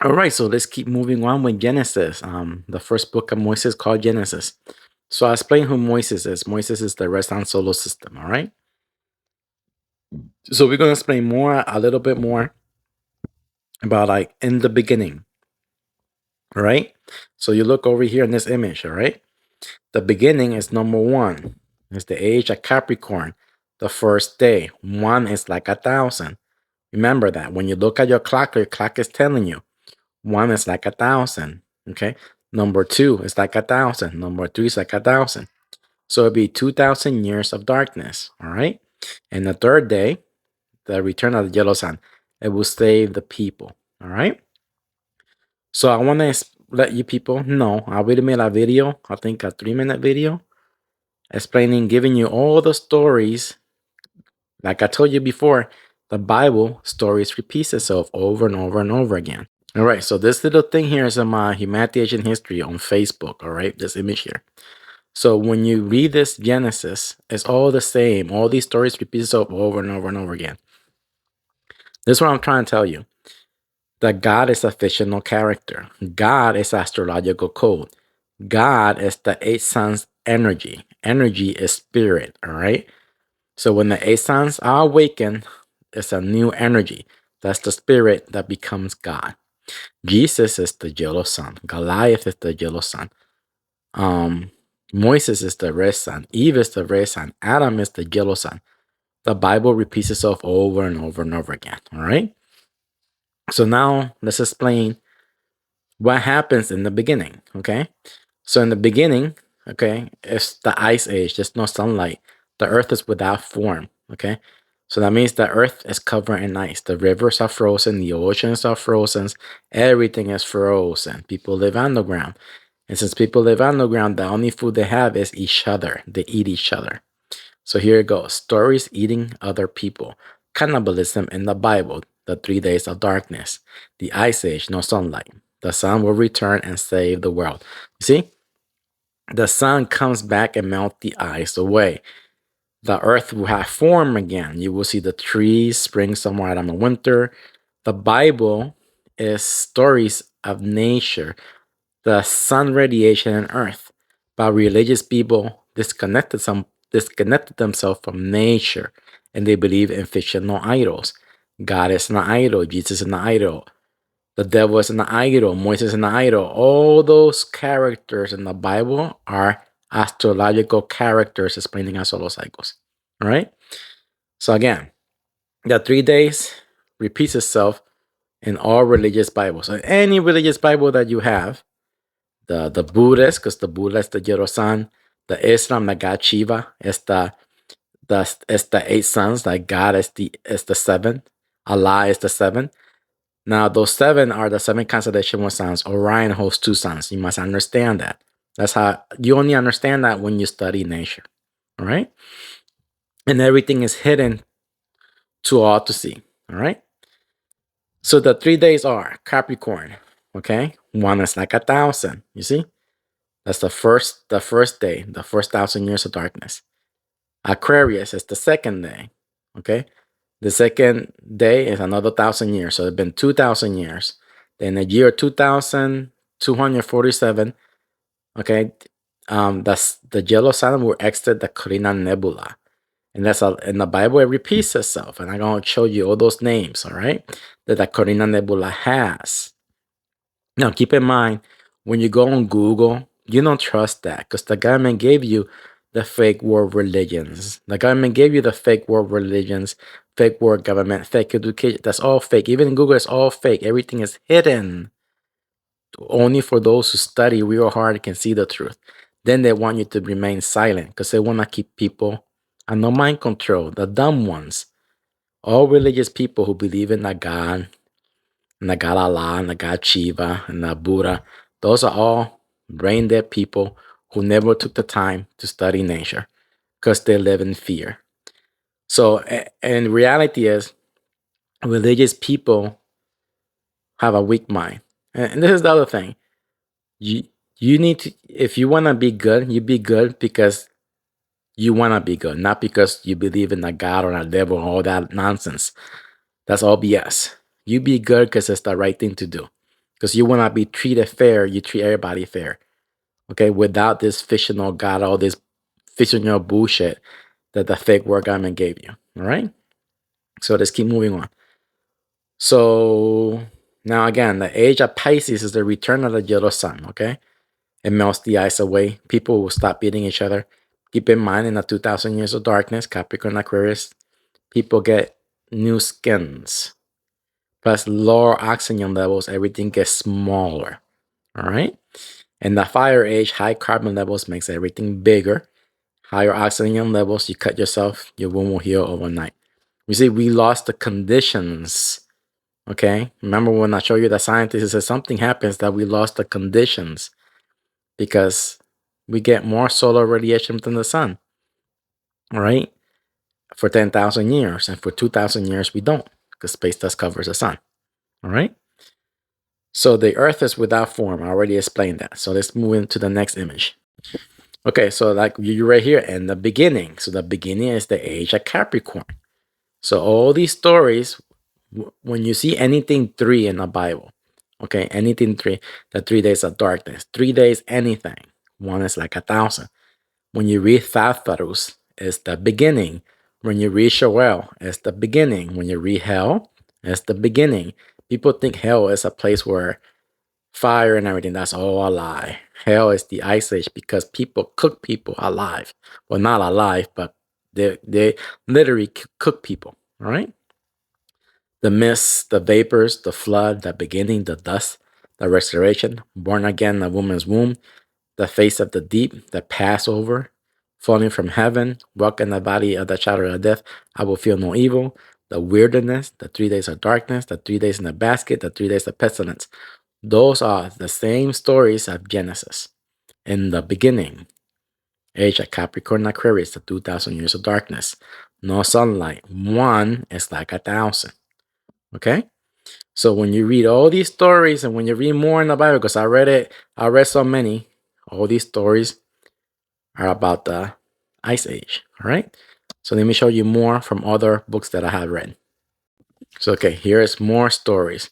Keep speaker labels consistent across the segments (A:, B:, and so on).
A: All right, so let's keep moving on with Genesis. The first book of Moses called Genesis. So I'll explain who Moses is. Moses is the Renaissance solar system. All right. So we're gonna explain a little bit more about like in the beginning. All right. So you look over here in this image. All right. The beginning is number one. It's the age of Capricorn. The first day. One is like 1,000. Remember that when you look at your clock is telling you one is like 1,000. Okay. Number two is like 1,000. Number three is like 1,000. So it'd be 2,000 years of darkness. All right. And the third day, the return of the yellow sun, it will save the people. All right. So I want to let you people know. I already made a video, I think a 3-minute video, explaining, giving you all the stories. Like I told you before, the Bible stories repeats itself over and over and over again. All right, so this little thing here is my Humanity Ancient History on Facebook. All right, this image here. So when you read this Genesis, it's all the same. All these stories repeat itself over and over and over again. This is what I'm trying to tell you. That God is a fictional character. God is astrological code. God is the 8 suns energy. Energy is spirit, all right? So when the 8 suns are awakened, it's a new energy. That's the spirit that becomes God. Jesus is the yellow sun. Goliath is the yellow sun. Moses is the red sun. Eve is the red sun. Adam is the yellow sun. The Bible repeats itself over and over and over again, all right? So now let's explain what happens in the beginning, okay? So in the beginning, okay, it's the ice age. There's no sunlight. The earth is without form, okay? So that means the earth is covered in ice. The rivers are frozen. The oceans are frozen. Everything is frozen. People live underground. And since people live underground, the only food they have is each other. They eat each other. So here it goes. Stories eating other people. Cannibalism in the Bible. The 3 days of darkness. The ice age, no sunlight. The sun will return and save the world. You see? The sun comes back and melts the ice away. The earth will have form again. You will see the trees, spring, summer, autumn, and winter. The Bible is stories of nature, the sun radiation and earth. But religious people disconnected themselves from nature, and they believe in fictional idols. God is an idol, Jesus is an idol, the devil is an idol, Moses is an idol. All those characters in the Bible are astrological characters explaining our solar cycles. All right. So again, the 3 days repeats itself in all religious Bibles. So any religious Bible that you have, the Buddhist, because the Buddha is the yellow sun, the Islam, the God Shiva, is the 8 suns. Like God is the 7, Allah is the 7. Now those 7 are the 7 constellation with suns. Orion holds 2 suns. You must understand that. That's how you only understand that when you study nature. All right, and everything is hidden to all to see. All right. So the 3 days are Capricorn. Okay, one is like 1,000. You see, that's the first day, the first 1,000 years of darkness. Aquarius is the second day. Okay, the second day is another 1,000 years. So it's been 2,000 years. Then the year 2,247. Okay, that's the yellow sun will exit the Carina Nebula. And that's in the Bible, it repeats itself. And I'm going to show you all those names, all right, that the Carina Nebula has. Now, keep in mind, when you go on Google, you don't trust that because the government gave you the fake world religions. The government gave you the fake world religions, fake world government, fake education. That's all fake. Even in Google, it's all fake. Everything is hidden. Only for those who study real hard can see the truth. Then they want you to remain silent because they want to keep people under mind control, the dumb ones. All religious people who believe in the God, and the God Allah, and the God Shiva, and the Buddha, those are all brain dead people who never took the time to study nature because they live in fear. So, and reality is, religious people have a weak mind. And this is the other thing. You need to, if you want to be good, you be good because you want to be good, not because you believe in a God or a devil or all that nonsense. That's all BS. You be good because it's the right thing to do. because you want to be treated fair. You treat everybody fair, okay, without this fictional God, all this fictional bullshit that the fake word government gave you. All right. So let's keep moving on. So now again, the age of Pisces is the return of the yellow sun. Okay, it melts the ice away. People will stop beating each other. Keep in mind, in the 2,000 years of darkness, Capricorn, Aquarius, people get new skins. Plus lower oxygen levels, everything gets smaller. All right. In the fire age, high carbon levels makes everything bigger. Higher oxygen levels, you cut yourself, your wound will heal overnight. You see, we lost the conditions. Okay. Remember when I showed you the scientists said something happens that we lost the conditions because we get more solar radiation than the sun. All right. For 10,000 years, and for 2,000 years, we don't, because space dust covers the sun. All right. So the earth is without form. I already explained that. So let's move into the next image. Okay, so like you're right here in the beginning. So the beginning is the age of Capricorn. So all these stories, when you see anything 3 in the Bible, okay, anything 3, the 3 days of darkness, 3 days, anything, 1 is like 1,000. When you read Thatharus, it's the beginning. When you read Shoel, it's the beginning. When you read Hell, it's the beginning. People think hell is a place where fire and everything, that's all a lie. Hell is the ice age because people cook people alive. Well, not alive, but they literally cook people, all right? The mist, the vapors, the flood, the beginning, the dust, the restoration, born again in the woman's womb, the face of the deep, the Passover, falling from heaven, walk in the body of the shadow of death, I will feel no evil, the wilderness, the 3 days of darkness, the 3 days in the basket, the 3 days of pestilence. Those are the same stories of Genesis. In the beginning, age of Capricorn, Aquarius, the 2,000 years of darkness. No sunlight. 1 is like 1,000. Okay? So when you read all these stories and when you read more in the Bible, because I read so many, all these stories are about the Ice Age. All right? So let me show you more from other books that I have read. So, okay, here is more stories.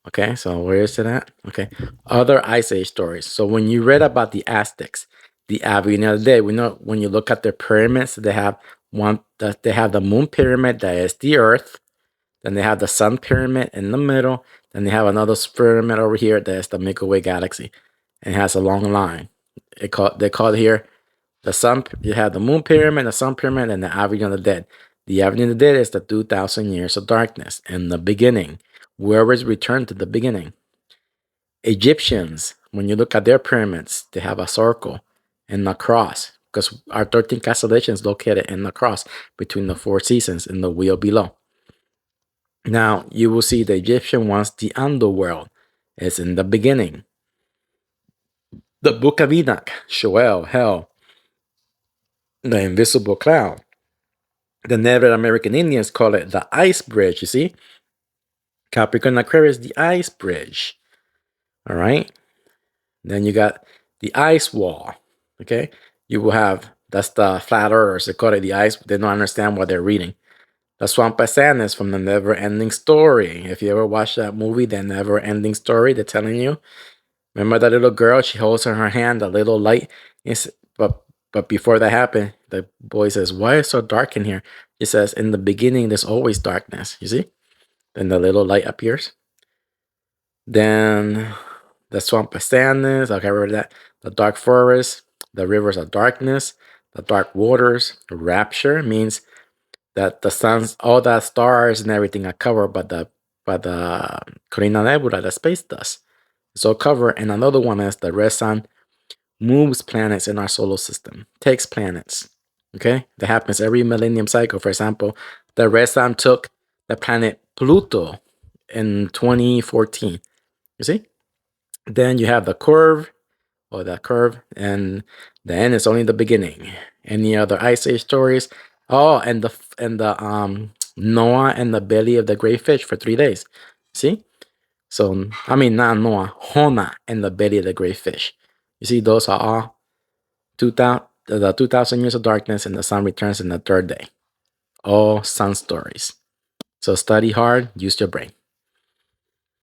A: Okay, so where is it at? Okay, other Ice Age stories. So when you read about the Aztecs, the Avenida Day, we know when you look at their pyramids, they have they have the moon pyramid that is the Earth. Then they have the sun pyramid in the middle. Then they have another pyramid over here that is the Milky Way galaxy, and it has a long line. They call it here the sun. You have the moon pyramid, the sun pyramid, and the Avenue of the Dead. The Avenue of the Dead is the 2,000 years of darkness in the beginning. Whoever is returned to the beginning. Egyptians, when you look at their pyramids, they have a circle and a cross because our 13 constellations located in the cross between the 4 seasons in the wheel below. Now you will see the Egyptian ones, the underworld is in the beginning. The Book of Enoch, Shoel, Hell, the invisible cloud. The Native American Indians call it the ice bridge, you see? Capricorn Aquarius, the ice bridge. All right. Then you got the ice wall. Okay. You will have, that's the flat earthers. They call it the ice. They don't understand what they're reading. The Swamp of Sadness from the Never Ending Story. If you ever watched that movie, The Never Ending Story, they're telling you. Remember that little girl? She holds in her hand a little light. But before that happened, the boy says, "Why is it so dark in here?" He says, "In the beginning, there's always darkness." You see? Then the little light appears. Then the Swamp of Sadness. Okay, remember that. The Dark Forest. The Rivers of Darkness. The Dark Waters. The Rapture means that the suns, all the stars and everything are covered by the Carina Nebula, the space dust. So cover, and another one is the red sun moves planets in our solar system, takes planets. Okay, that happens every millennium cycle. For example, the red sun took the planet Pluto in 2014. You see? Then you have the curve, and the end is only the beginning. Any other Ice Age stories? Oh, and the Noah and the belly of the great fish for 3 days. See? So, I mean, not Noah, Hona and the belly of the great fish. You see, those are all 2,000 years of darkness, and the sun returns in the 3rd day. All sun stories. So study hard, use your brain.